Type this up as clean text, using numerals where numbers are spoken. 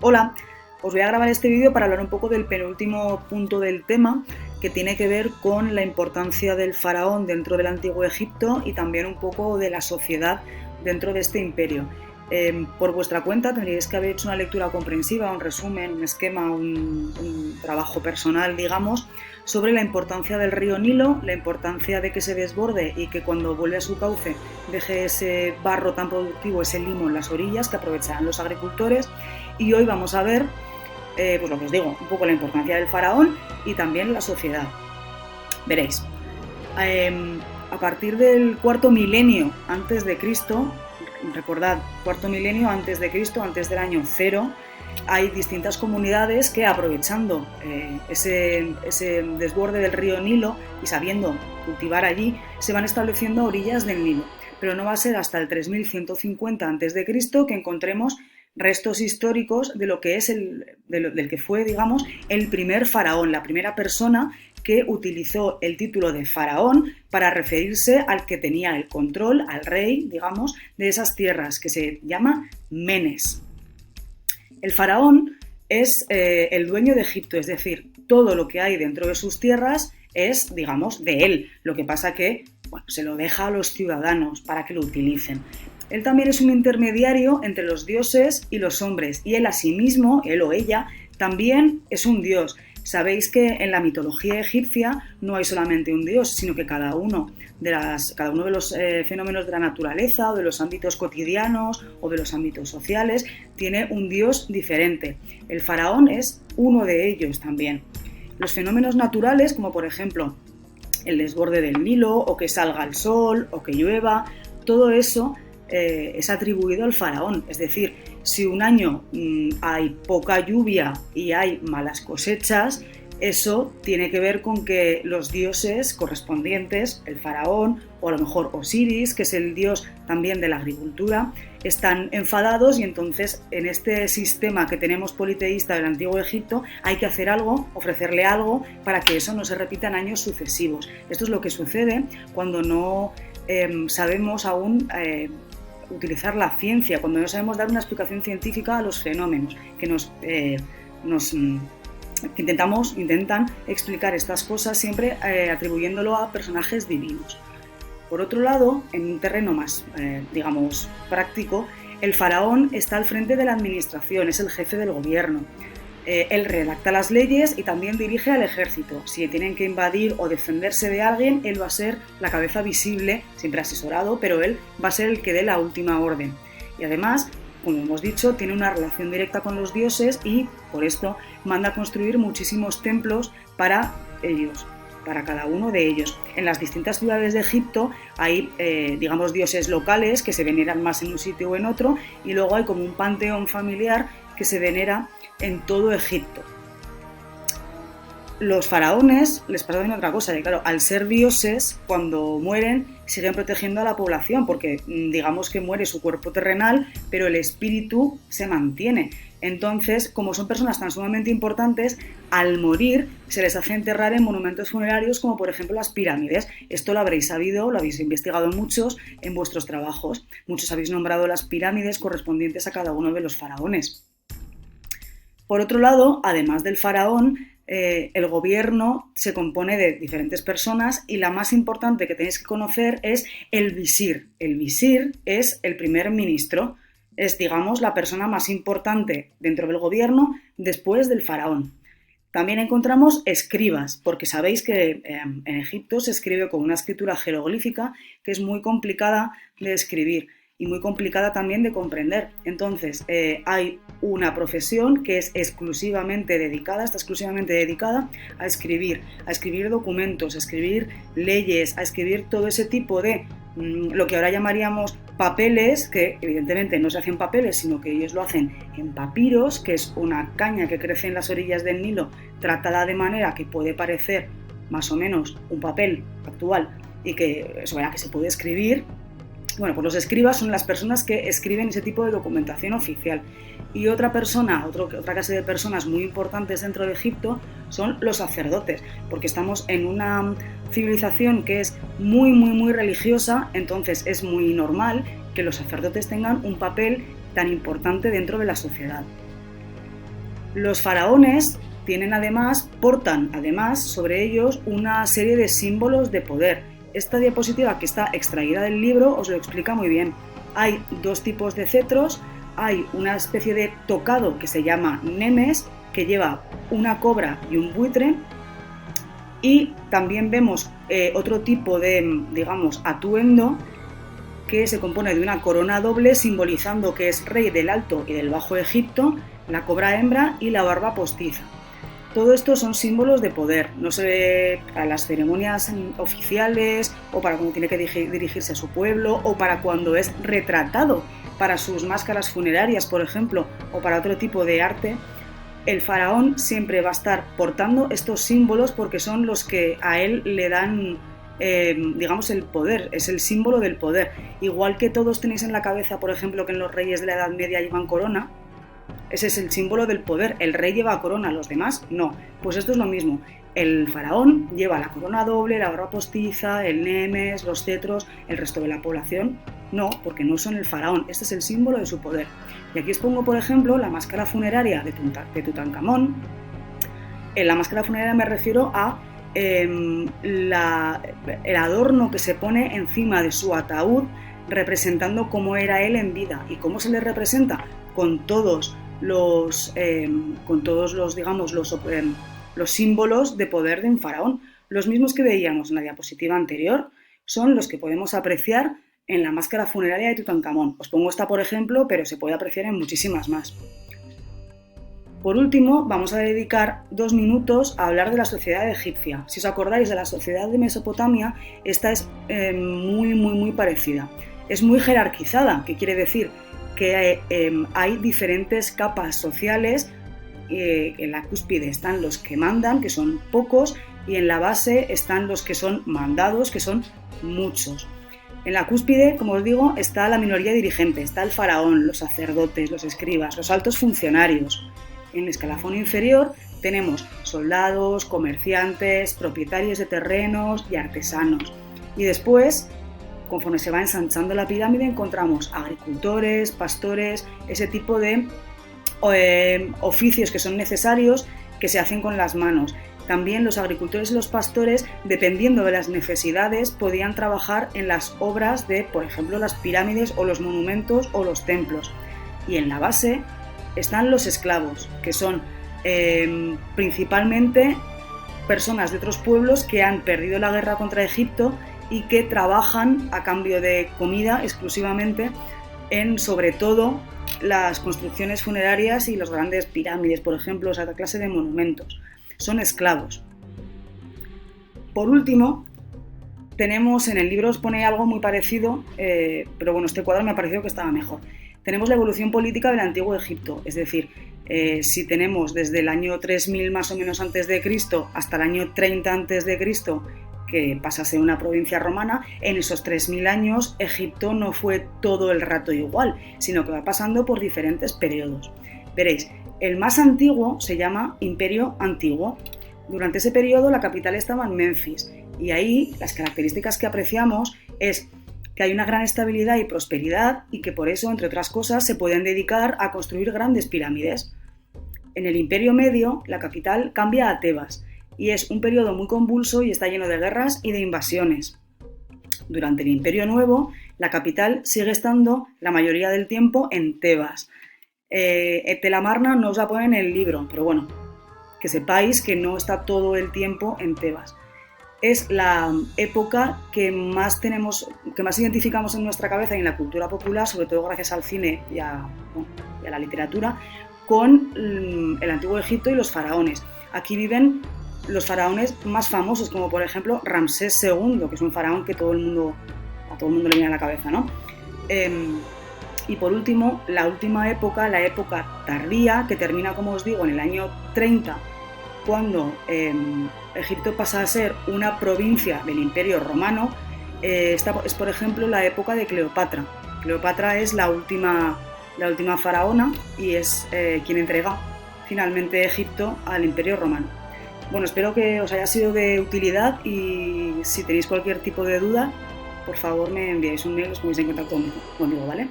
Hola, os voy a grabar este vídeo para hablar un poco del penúltimo punto del tema, que tiene que ver con la importancia del faraón dentro del Antiguo Egipto y también un poco de la sociedad dentro de este imperio. Por vuestra cuenta tendríais que haber hecho una lectura comprensiva, un resumen, un esquema, un trabajo personal, digamos, sobre la importancia del río Nilo, la importancia de que se desborde y que cuando vuelve a su cauce deje ese barro tan productivo, ese limo en las orillas que aprovecharán los agricultores. Y hoy vamos a ver, pues lo que os digo, un poco la importancia del faraón y también la sociedad. Veréis, a partir del cuarto milenio antes de Cristo, recordad, cuarto milenio antes de Cristo, antes del año 0, hay distintas comunidades que, aprovechando ese desborde del río Nilo y sabiendo cultivar allí, se van estableciendo a orillas del Nilo. Pero no va a ser hasta el 3150 a.C. que encontremos restos históricos de lo que es del que fue, digamos, el primer faraón, la primera persona que utilizó el título de faraón para referirse al que tenía el control, al rey, digamos, de esas tierras, que se llama Menes. El faraón es el dueño de Egipto, es decir, todo lo que hay dentro de sus tierras es, digamos, de él. Lo que pasa que, bueno, se lo deja a los ciudadanos para que lo utilicen. Él también es un intermediario entre los dioses y los hombres, y él asimismo, él o ella, también es un dios. Sabéis que en la mitología egipcia no hay solamente un dios, sino que cada uno de los fenómenos de la naturaleza o de los ámbitos cotidianos o de los ámbitos sociales tiene un dios diferente. El faraón es uno de ellos también. Los fenómenos naturales, como por ejemplo el desborde del Nilo, o que salga el sol, o que llueva, todo eso es atribuido al faraón. Es decir, si un año hay poca lluvia y hay malas cosechas, eso tiene que ver con que los dioses correspondientes, el faraón o a lo mejor Osiris, que es el dios también de la agricultura, están enfadados, y entonces en este sistema que tenemos politeísta del Antiguo Egipto hay que hacer algo, ofrecerle algo para que eso no se repita en años sucesivos. Esto es lo que sucede cuando no sabemos aún utilizar la ciencia, cuando no sabemos dar una explicación científica a los fenómenos, que intentan explicar estas cosas siempre atribuyéndolo a personajes divinos. Por otro lado, en un terreno más, digamos, práctico, el faraón está al frente de la administración, es el jefe del gobierno. Él redacta las leyes y también dirige al ejército. Si tienen que invadir o defenderse de alguien, él va a ser la cabeza visible, siempre asesorado, pero él va a ser el que dé la última orden. Y además, como hemos dicho, tiene una relación directa con los dioses y, por esto, manda construir muchísimos templos para ellos, para cada uno de ellos. En las distintas ciudades de Egipto hay, digamos, dioses locales que se veneran más en un sitio o en otro, y luego hay como un panteón familiar que se venera en todo Egipto. Los faraones les pasa también otra cosa, que claro, al ser dioses, cuando mueren siguen protegiendo a la población, porque digamos que muere su cuerpo terrenal, pero el espíritu se mantiene. Entonces, como son personas tan sumamente importantes, al morir se les hace enterrar en monumentos funerarios, como por ejemplo las pirámides. Esto lo habréis sabido, lo habéis investigado muchos en vuestros trabajos. Muchos habéis nombrado las pirámides correspondientes a cada uno de los faraones. Por otro lado, además del faraón, el gobierno se compone de diferentes personas, y la más importante que tenéis que conocer es el visir. El visir es el primer ministro, es, digamos, la persona más importante dentro del gobierno después del faraón. También encontramos escribas, porque sabéis que en Egipto se escribe con una escritura jeroglífica que es muy complicada de escribir y muy complicada también de comprender. Entonces, hay una profesión que es está exclusivamente dedicada a escribir documentos, a escribir leyes, a escribir todo ese tipo de lo que ahora llamaríamos papeles, que evidentemente no se hacen papeles, sino que ellos lo hacen en papiros, que es una caña que crece en las orillas del Nilo, tratada de manera que puede parecer más o menos un papel actual y que sobre la que se puede escribir. Bueno, pues los escribas son las personas que escriben ese tipo de documentación oficial. Y otra clase de personas muy importantes dentro de Egipto son los sacerdotes, porque estamos en una civilización que es muy, muy, muy religiosa, entonces es muy normal que los sacerdotes tengan un papel tan importante dentro de la sociedad. Los faraones portan además sobre ellos una serie de símbolos de poder. Esta diapositiva, que está extraída del libro, os lo explica muy bien. Hay dos tipos de cetros, hay una especie de tocado que se llama nemes, que lleva una cobra y un buitre, y también vemos otro tipo de, digamos, atuendo que se compone de una corona doble simbolizando que es rey del Alto y del Bajo Egipto, la cobra hembra y la barba postiza. Todo esto son símbolos de poder, no se ve para las ceremonias oficiales o para cuando tiene que dirigirse a su pueblo o para cuando es retratado para sus máscaras funerarias, por ejemplo, o para otro tipo de arte. El faraón siempre va a estar portando estos símbolos porque son los que a él le dan, digamos, el poder, es el símbolo del poder. Igual que todos tenéis en la cabeza, por ejemplo, que en los reyes de la Edad Media llevan corona, ese es el símbolo del poder. El rey lleva corona, los demás no. Pues esto es lo mismo. El faraón lleva la corona doble, la barba postiza, el nemes, los cetros. El resto de la población no, porque no son el faraón. Este es el símbolo de su poder. Y aquí os pongo, por ejemplo, la máscara funeraria de Tutankamón. En la máscara funeraria me refiero a el adorno que se pone encima de su ataúd, representando cómo era él en vida. ¿Y cómo se le representa? Con todos los símbolos de poder de un faraón. Los mismos que veíamos en la diapositiva anterior son los que podemos apreciar en la máscara funeraria de Tutankamón. Os pongo esta, por ejemplo, pero se puede apreciar en muchísimas más. Por último, vamos a dedicar 2 minutos a hablar de la sociedad egipcia. Si os acordáis de la sociedad de Mesopotamia, esta es muy parecida. Es muy jerarquizada, que quiere decir que hay diferentes capas sociales. En la cúspide están los que mandan, que son pocos, y en la base están los que son mandados, que son muchos. En la cúspide, como os digo, está la minoría dirigente, está el faraón, los sacerdotes, los escribas, los altos funcionarios. En el escalafón inferior tenemos soldados, comerciantes, propietarios de terrenos y artesanos. Y después, conforme se va ensanchando la pirámide, encontramos agricultores, pastores, ese tipo de oficios que son necesarios, que se hacen con las manos. También los agricultores y los pastores, dependiendo de las necesidades, podían trabajar en las obras de, por ejemplo, las pirámides o los monumentos o los templos. Y en la base están los esclavos, que son principalmente personas de otros pueblos que han perdido la guerra contra Egipto y que trabajan a cambio de comida exclusivamente en, sobre todo, las construcciones funerarias y las grandes pirámides, por ejemplo, esa clase de monumentos. Son esclavos. Por último, tenemos, en el libro os pone algo muy parecido, pero bueno, este cuadro me ha parecido que estaba mejor. Tenemos la evolución política del Antiguo Egipto, es decir, si tenemos desde el año 3000 más o menos antes de Cristo hasta el año 30 antes de Cristo, que pasa a ser una provincia romana, en esos 3000 años Egipto no fue todo el rato igual, sino que va pasando por diferentes periodos. Veréis, el más antiguo se llama Imperio Antiguo. Durante ese periodo la capital estaba en Menfis y ahí las características que apreciamos es que hay una gran estabilidad y prosperidad y que por eso, entre otras cosas, se pueden dedicar a construir grandes pirámides. En el Imperio Medio, la capital cambia a Tebas y es un periodo muy convulso y está lleno de guerras y de invasiones. Durante el Imperio Nuevo, la capital sigue estando la mayoría del tiempo en Tebas. Telamarna no os la pone en el libro, pero bueno, que sepáis que no está todo el tiempo en Tebas. Es la época que más identificamos en nuestra cabeza y en la cultura popular, sobre todo gracias al cine y a la literatura, con el Antiguo Egipto y los faraones. Aquí viven los faraones más famosos, como por ejemplo Ramsés II, que es un faraón que a todo el mundo le viene a la cabeza, ¿no? Y por último, la última época, la época tardía, que termina, como os digo, en el año 30, cuando Egipto pasa a ser una provincia del Imperio Romano. Esta es, por ejemplo, la época de Cleopatra. Cleopatra es la última faraona y es quien entrega finalmente Egipto al Imperio Romano. Bueno, espero que os haya sido de utilidad y si tenéis cualquier tipo de duda, por favor me enviáis un mail, os ponéis en contacto conmigo, ¿vale?